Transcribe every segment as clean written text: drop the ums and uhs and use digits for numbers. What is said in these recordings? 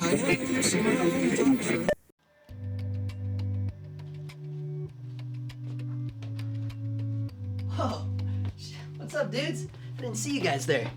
Oh, what's up, dudes? I didn't see you guys there.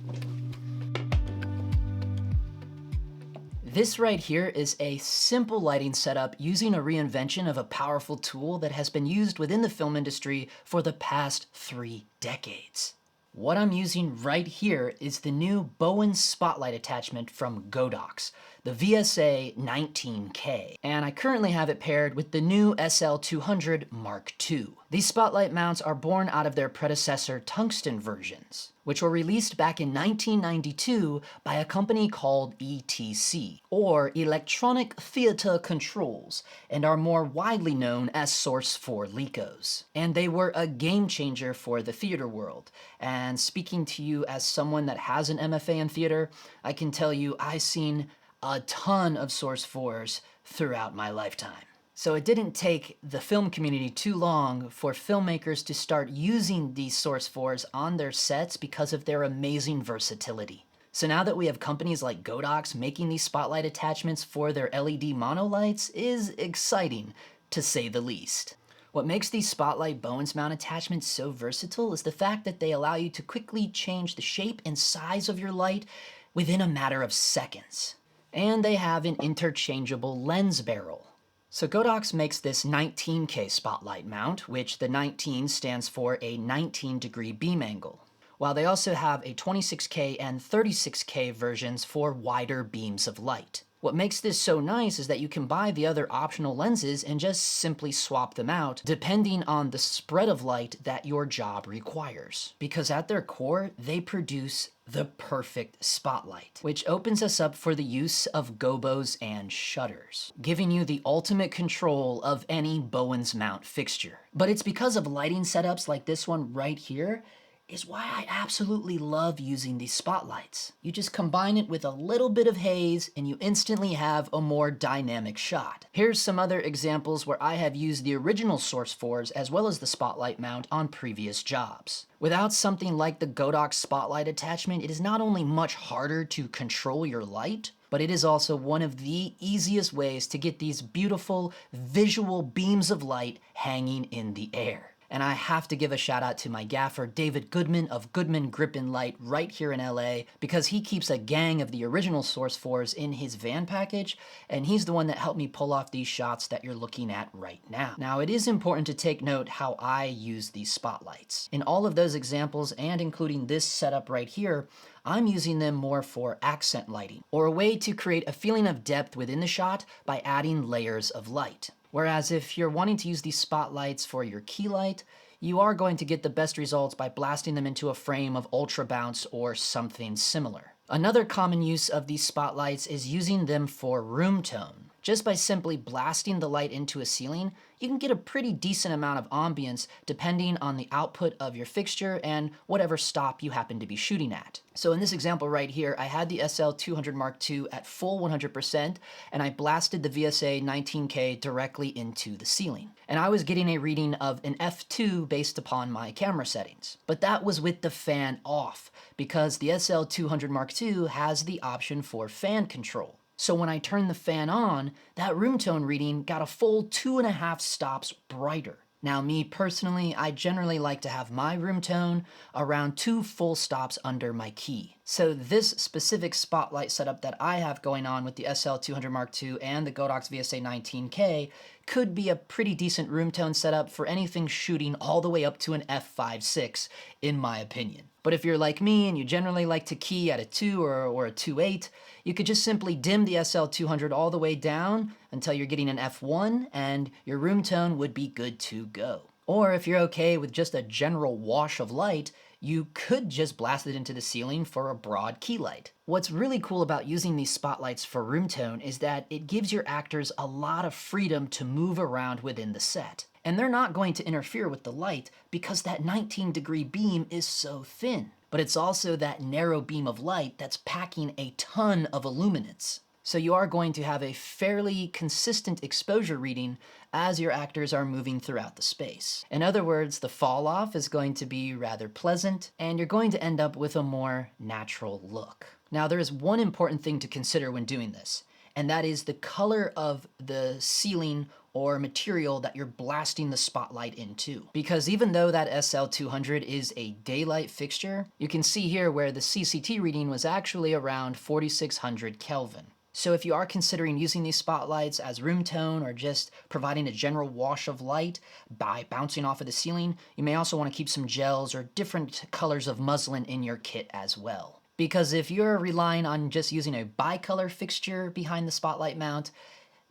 This right here is a simple lighting setup using a reinvention of a powerful tool that has been used within the film industry for the past 3 decades. What I'm using right here is the new Bowens spotlight attachment from Godox, the VSA-19K, and I currently have it paired with the new SL200mkii. These spotlight mounts are born out of their predecessor tungsten versions, which were released back in 1992 by a company called ETC, or Electronic Theatre Controls, and are more widely known as Source 4 Lecos. And they were a game changer for the theater world. And speaking to you as someone that has an MFA in theater, I can tell you I've seen a ton of Source 4s throughout my lifetime. So it didn't take the film community too long for filmmakers to start using these Source 4s on their sets because of their amazing versatility. So now that we have companies like Godox making these spotlight attachments for their LED monolights is exciting, to say the least. What makes these spotlight Bowens mount attachments so versatile is the fact that they allow you to quickly change the shape and size of your light within a matter of seconds. And they have an interchangeable lens barrel. So Godox makes this 19K spotlight mount, which the 19 stands for a 19-degree beam angle, while they also have a 26K and 36K versions for wider beams of light. What makes this so nice is that you can buy the other optional lenses and just simply swap them out depending on the spread of light that your job requires. Because at their core, they produce the perfect spotlight, which opens us up for the use of gobos and shutters, giving you the ultimate control of any Bowens mount fixture. But it's because of lighting setups like this one right here is why I absolutely love using these spotlights. You just combine it with a little bit of haze and you instantly have a more dynamic shot. Here's some other examples where I have used the original Source 4s as well as the spotlight mount on previous jobs. Without something like the Godox spotlight attachment, it is not only much harder to control your light, but it is also one of the easiest ways to get these beautiful visual beams of light hanging in the air. And I have to give a shout out to my gaffer, David Goodman of Goodman Grip and Light right here in LA, because he keeps a gang of the original Source 4s in his van package, and he's the one that helped me pull off these shots that you're looking at right now. Now, it is important to take note how I use these spotlights. In all of those examples, and including this setup right here, I'm using them more for accent lighting, or a way to create a feeling of depth within the shot by adding layers of light. Whereas if you're wanting to use these spotlights for your key light, you are going to get the best results by blasting them into a frame of ultra bounce or something similar. Another common use of these spotlights is using them for room tone. Just by simply blasting the light into a ceiling, you can get a pretty decent amount of ambience depending on the output of your fixture and whatever stop you happen to be shooting at. So in this example right here, I had the SL200mkii at full 100% and I blasted the VSA-19K directly into the ceiling. And I was getting a reading of an f2 based upon my camera settings. But that was with the fan off because the SL200mkii has the option for fan control. So when I turned the fan on, that room tone reading got a full 2.5 stops brighter. Now me personally, I generally like to have my room tone around 2 full stops under my key. So this specific spotlight setup that I have going on with the SL200mkii and the Godox VSA-19K could be a pretty decent room tone setup for anything shooting all the way up to an f5.6 in my opinion. But if you're like me and you generally like to key at a 2 or a 2.8, you could just simply dim the SL200 all the way down until you're getting an f1 and your room tone would be good to go. Or if you're okay with just a general wash of light, you could just blast it into the ceiling for a broad key light. What's really cool about using these spotlights for room tone is that it gives your actors a lot of freedom to move around within the set. And they're not going to interfere with the light because that 19-degree beam is so thin. But it's also that narrow beam of light that's packing a ton of illuminance. So you are going to have a fairly consistent exposure reading as your actors are moving throughout the space. In other words, the fall off is going to be rather pleasant and you're going to end up with a more natural look. Now there is one important thing to consider when doing this, and that is the color of the ceiling or material that you're blasting the spotlight into. Because even though that SL200 is a daylight fixture, you can see here where the CCT reading was actually around 4600 Kelvin. So if you are considering using these spotlights as room tone or just providing a general wash of light by bouncing off of the ceiling, you may also want to keep some gels or different colors of muslin in your kit as well. Because if you're relying on just using a bicolor fixture behind the spotlight mount,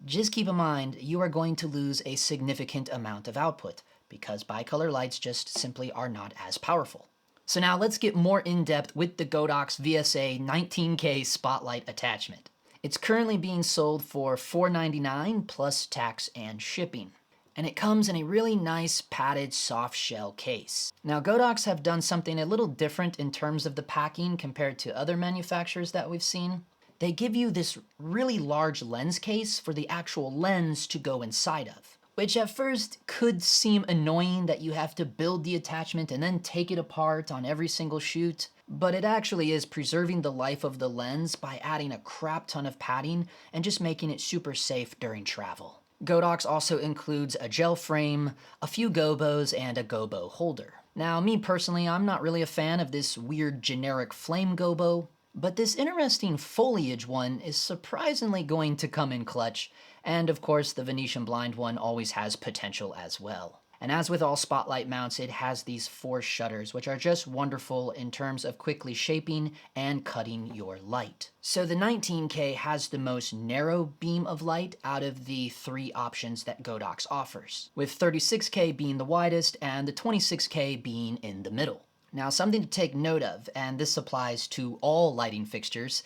just keep in mind you are going to lose a significant amount of output because bicolor lights just simply are not as powerful. So now let's get more in depth with the Godox VSA-19K spotlight attachment. It's currently being sold for $4.99 plus tax and shipping. And it comes in a really nice padded soft shell case. Now Godox have done something a little different in terms of the packing compared to other manufacturers that we've seen. They give you this really large lens case for the actual lens to go inside of, which at first could seem annoying that you have to build the attachment and then take it apart on every single shoot. But it actually is preserving the life of the lens by adding a crap ton of padding and just making it super safe during travel. Godox also includes a gel frame, a few gobos, and a gobo holder. Now, me personally, I'm not really a fan of this weird generic flame gobo, but this interesting foliage one is surprisingly going to come in clutch, and of course the Venetian blind one always has potential as well. And as with all spotlight mounts, it has these 4 shutters, which are just wonderful in terms of quickly shaping and cutting your light. So the 19K has the most narrow beam of light out of the 3 options that Godox offers, with 36K being the widest and the 26K being in the middle. Now something to take note of, and this applies to all lighting fixtures,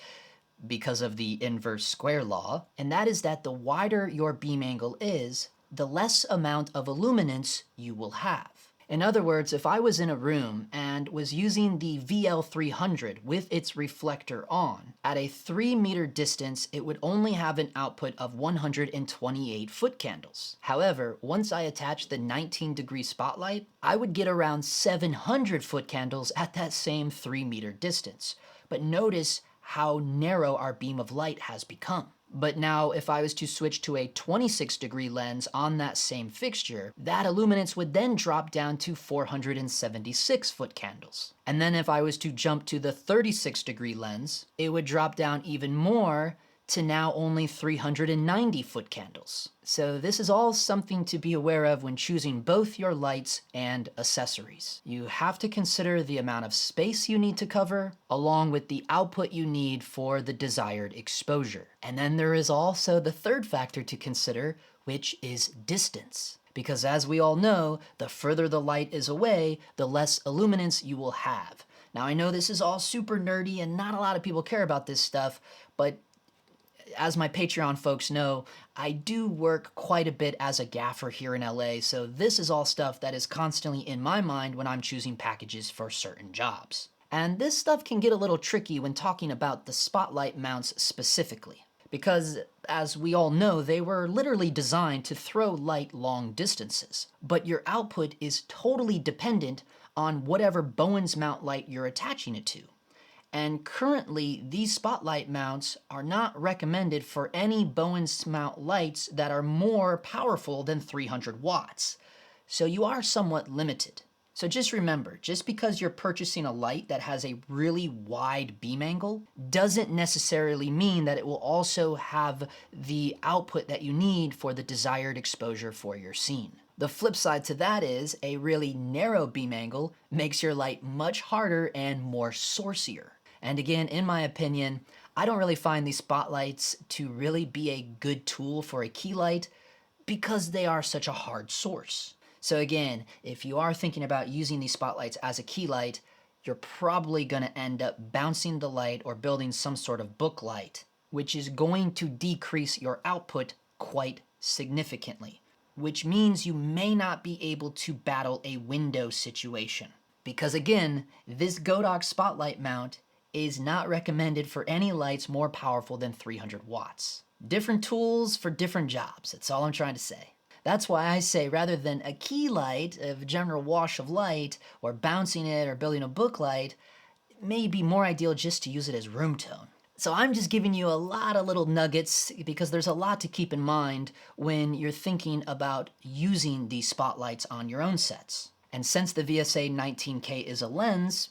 because of the inverse square law, and that is that the wider your beam angle is, the less amount of illuminance you will have. In other words, if I was in a room and was using the VL300 with its reflector on, at a 3-meter distance, it would only have an output of 128 foot candles. However, once I attached the 19-degree spotlight, I would get around 700 foot candles at that same 3-meter distance. But notice how narrow our beam of light has become. But now if I was to switch to a 26-degree lens on that same fixture, that illuminance would then drop down to 476 foot candles. And then if I was to jump to the 36-degree lens, it would drop down even more to now only 390 foot candles. So this is all something to be aware of when choosing both your lights and accessories. You have to consider the amount of space you need to cover, along with the output you need for the desired exposure. And then there is also the third factor to consider, which is distance. Because as we all know, the further the light is away, the less illuminance you will have. Now I know this is all super nerdy and not a lot of people care about this stuff, but as my Patreon folks know, I do work quite a bit as a gaffer here in LA, so this is all stuff that is constantly in my mind when I'm choosing packages for certain jobs. And this stuff can get a little tricky when talking about the spotlight mounts specifically, because as we all know, they were literally designed to throw light long distances, but your output is totally dependent on whatever Bowens mount light you're attaching it to. And currently, these spotlight mounts are not recommended for any Bowens mount lights that are more powerful than 300 watts. So you are somewhat limited. So just remember, just because you're purchasing a light that has a really wide beam angle doesn't necessarily mean that it will also have the output that you need for the desired exposure for your scene. The flip side to that is a really narrow beam angle makes your light much harder and more sourcier. And again, in my opinion, I don't really find these spotlights to really be a good tool for a key light because they are such a hard source. So again, if you are thinking about using these spotlights as a key light, you're probably going to end up bouncing the light or building some sort of book light, which is going to decrease your output quite significantly, which means you may not be able to battle a window situation. Because again, this Godox spotlight mount is not recommended for any lights more powerful than 300 watts. Different tools for different jobs, that's all I'm trying to say. That's why I say rather than a key light, a general wash of light, or bouncing it or building a book light, it may be more ideal just to use it as room tone. So I'm just giving you a lot of little nuggets because there's a lot to keep in mind when you're thinking about using these spotlights on your own sets. And since the VSA-19K is a lens,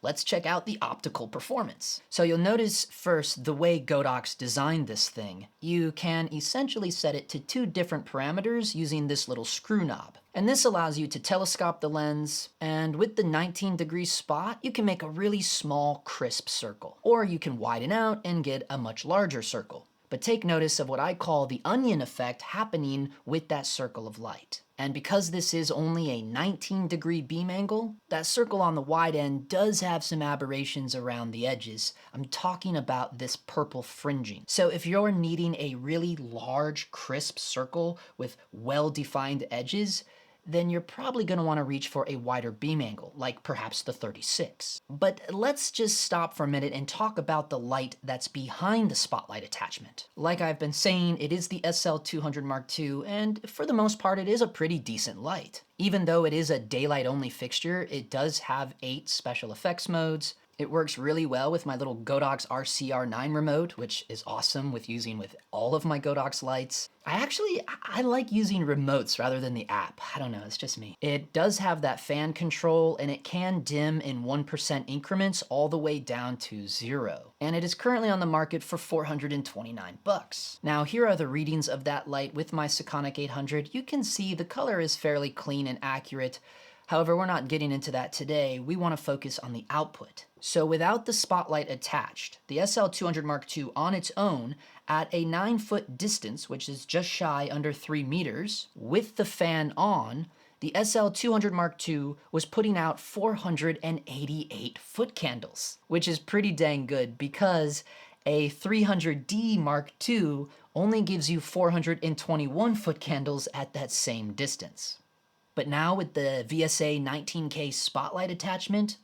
let's check out the optical performance. So you'll notice first the way Godox designed this thing. You can essentially set it to 2 different parameters using this little screw knob. And this allows you to telescope the lens, and with the 19-degree spot, you can make a really small, crisp circle. Or you can widen out and get a much larger circle. But take notice of what I call the onion effect happening with that circle of light. And because this is only a 19-degree beam angle, that circle on the wide end does have some aberrations around the edges. I'm talking about this purple fringing. So if you're needing a really large, crisp circle with well-defined edges, then you're probably going to want to reach for a wider beam angle, like perhaps the 36. But let's just stop for a minute and talk about the light that's behind the spotlight attachment. Like I've been saying, it is the SL200 Mark II, and for the most part, it is a pretty decent light. Even though it is a daylight-only fixture, it does have 8 special effects modes. It works really well with my little Godox RCR9 remote, which is awesome with using with all of my Godox lights. I like using remotes rather than the app. I don't know, it's just me. It does have that fan control, and it can dim in 1% increments all the way down to 0. And it is currently on the market for $429. Now here are the readings of that light with my Sekonic 800. You can see the color is fairly clean and accurate. However, we're not getting into that today. We want to focus on the output. So without the spotlight attached, the SL200 Mark II on its own at a 9-foot distance, which is just shy under 3 meters, with the fan on, the SL200 Mark II was putting out 488 foot candles, which is pretty dang good because a 300D Mark II only gives you 421 foot candles at that same distance. But now with the VSA-19K spotlight attachment,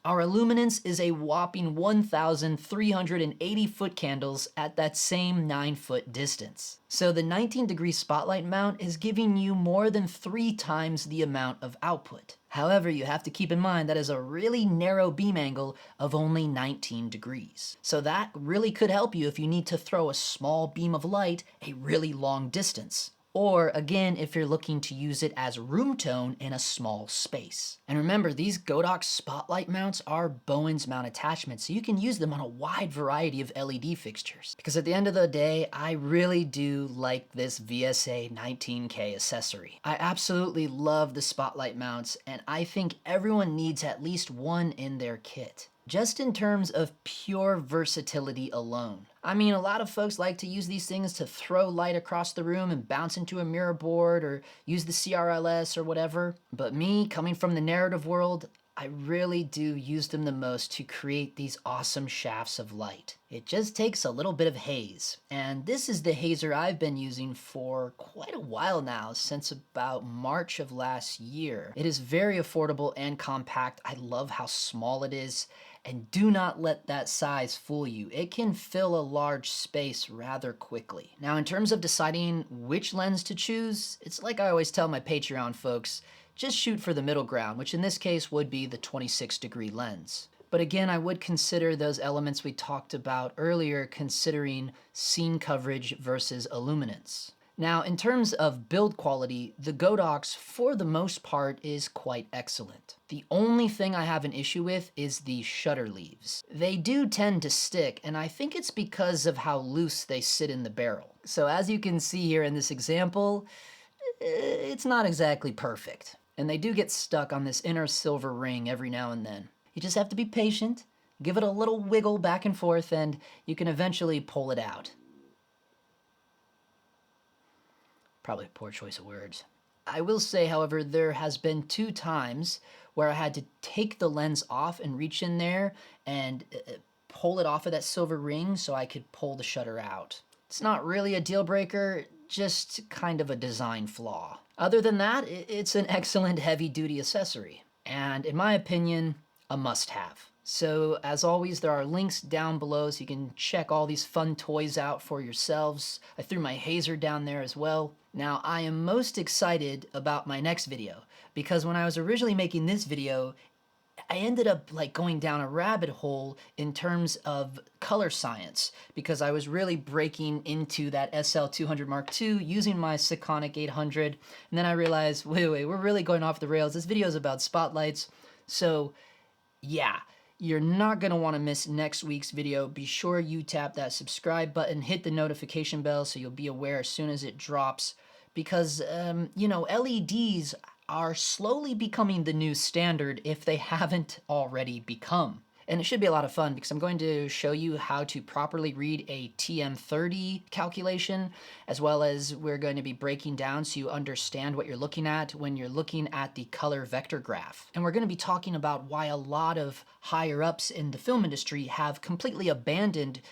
our illuminance is a whopping 1,380 foot candles at that same 9-foot distance. So the 19-degree spotlight mount is giving you more than 3 times the amount of output. However, you have to keep in mind that is a really narrow beam angle of only 19 degrees. So that really could help you if you need to throw a small beam of light a really long distance. Or again, if you're looking to use it as room tone in a small space. And remember, these Godox spotlight mounts are Bowens mount attachments, so you can use them on a wide variety of LED fixtures. Because at the end of the day, I really do like this VSA-19K accessory. I absolutely love the spotlight mounts, and I think everyone needs at least one in their kit. Just in terms of pure versatility alone. I mean, a lot of folks like to use these things to throw light across the room and bounce into a mirror board or use the CRLS or whatever. But me, coming from the narrative world, I really do use them the most to create these awesome shafts of light. It just takes a little bit of haze. And this is the hazer I've been using for quite a while now, since about March of last year. It is very affordable and compact. I love how small it is. And do not let that size fool you. It can fill a large space rather quickly. Now, in terms of deciding which lens to choose, it's like I always tell my Patreon folks, just shoot for the middle ground, which in this case would be the 26-degree lens. But again, I would consider those elements we talked about earlier, considering scene coverage versus illuminance. Now, in terms of build quality, the Godox, for the most part, is quite excellent. The only thing I have an issue with is the shutter leaves. They do tend to stick, and I think it's because of how loose they sit in the barrel. So as you can see here in this example, it's not exactly perfect. And they do get stuck on this inner silver ring every now and then. You just have to be patient, give it a little wiggle back and forth, and you can eventually pull it out. Probably a poor choice of words. I will say, however, there has been 2 times where I had to take the lens off and reach in there and pull it off of that silver ring so I could pull the shutter out. It's not really a deal breaker, just kind of a design flaw. Other than that, it's an excellent heavy-duty accessory, and in my opinion, a must-have. So as always, there are links down below so you can check all these fun toys out for yourselves. I threw my hazer down there as well. Now, I am most excited about my next video because when I was originally making this video, I ended up like going down a rabbit hole in terms of color science because I was really breaking into that SL200 Mark II using my Sekonic 800. And then I realized, wait, we're really going off the rails. This video is about spotlights. So yeah, you're not gonna wanna miss next week's video. Be sure you tap that subscribe button, hit the notification bell so you'll be aware as soon as it drops. Because, you know, LEDs are slowly becoming the new standard if they haven't already become. And it should be a lot of fun because I'm going to show you how to properly read a TM30 calculation, as well as we're going to be breaking down so you understand what you're looking at when you're looking at the color vector graph. And we're going to be talking about why a lot of higher ups in the film industry have completely abandoned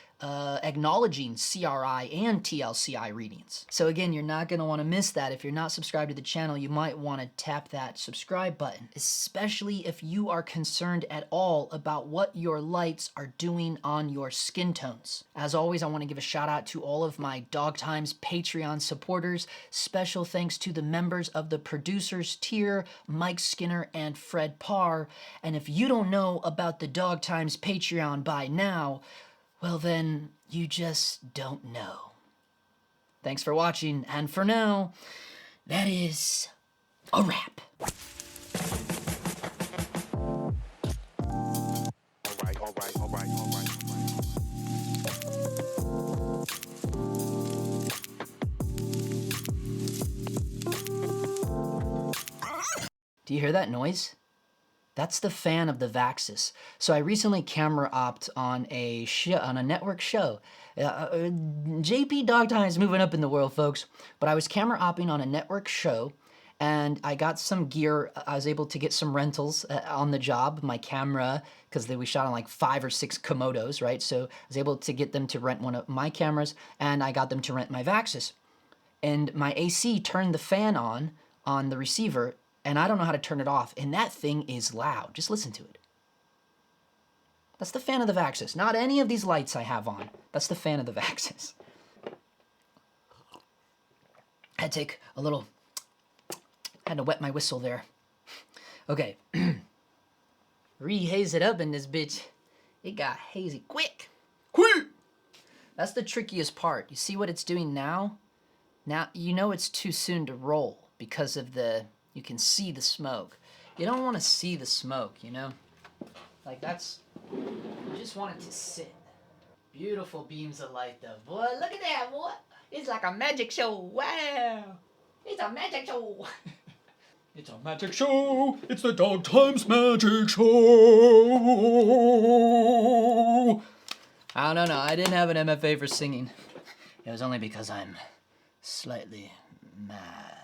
acknowledging CRI and TLCI readings. So again, you're not going to want to miss that. If you're not subscribed to the channel, you might want to tap that subscribe button, especially if you are concerned at all about what your lights are doing on your skin tones. As always, I want to give a shout out to all of my Dog Times Patreon supporters. Special thanks to the members of the producers tier, Mike Skinner and Fred Parr. And if you don't know about the Dog Times Patreon by now, well then, you just don't know. Thanks for watching, and for now, that is a wrap. All right. Do you hear that noise? That's the fan of the Vaxis. So I recently camera opped on a network show. JP Dog Time is moving up in the world, folks. But I was camera opping on a network show, and I got some gear. I was able to get some rentals on the job. My camera, because we shot on like 5 or 6 Komodos, right? So I was able to get them to rent one of my cameras, and I got them to rent my Vaxis. And my AC turned the fan on the receiver, and I don't know how to turn it off, and that thing is loud. Just listen to it. That's the fan of the Vaxis, not any of these lights I have on. That's the fan of the Vaxis. I had to take a little, had to wet my whistle there. Okay, re-haze it up in this bitch. It got hazy quick. That's the trickiest part. You see what it's doing now? Now, you know it's too soon to roll because of you can see the smoke. You don't want to see the smoke, you know? Like you just want it to sit. Beautiful beams of light though. Boy, look at that, boy. It's like a magic show. Wow. It's a magic show. It's a magic show. It's the Dog Times Magic Show. I don't know. I didn't have an MFA for singing. It was only because I'm slightly mad.